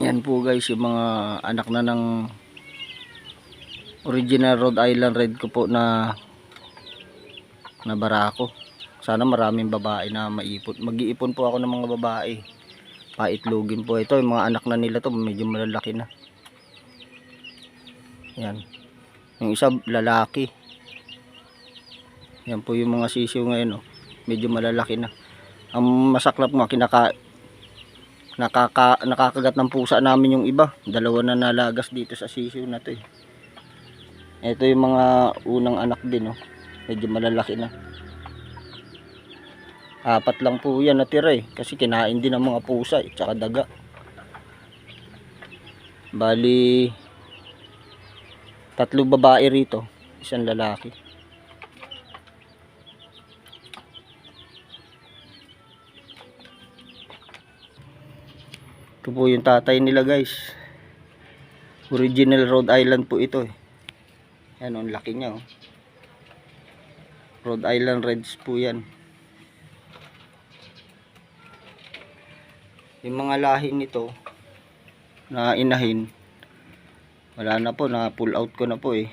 Yan po guys, yung mga anak na ng original Rhode Island Red ko po na barako. Sana maraming babae na maipon. Mag-iipon po ako ng mga babae. Paitlogin po ito. Yung mga anak na nila to medyo malalaki na. Yan. Yung isa lalaki. Yan po yung mga sisiw ngayon, oh. Medyo malalaki na. Ang masaklap nga, nakakagat ng pusa namin yung iba. Dalawa na nalagas dito sa sisiw na to, eh. Ito yung mga unang anak din, oh. Medyo malalaki na. 4 lang po yan natira, eh. Kasi kinain din ng mga pusa, eh. Tsaka daga. Bali 3 babae rito, 1 lalaki. Ito po yung tatay nila guys. Original Rhode Island po ito, eh. Yan, ang laki niya, oh. Rhode Island Reds po yan. Yung mga lahi nito na inahin, wala na po, na pull out ko na po, eh.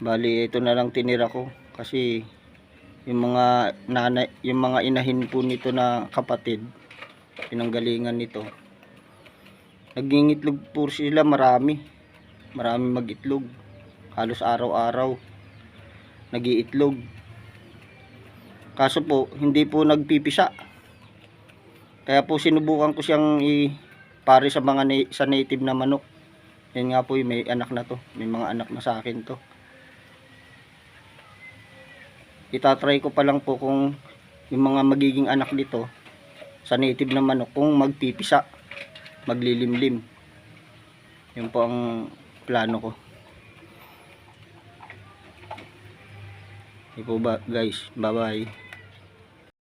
Bali ito na lang tinira ko kasi yung mga nanay, yung mga inahin po nito na kapatid, pinanggalingan nito, nagingitlog po sila, marami mag-itlog, halos araw-araw nag-iitlog. Kaso po hindi po nagpipisa, kaya po sinubukan ko siyang ipare sa mga sa native na manok. Yan nga po, may anak na to, may mga anak na sa akin to. Itatry ko pa lang po kung yung mga magiging anak dito sa native na manok kung magpipisa, maglilimlim. Yun po ang plano ko. Ito po ba guys, bye bye.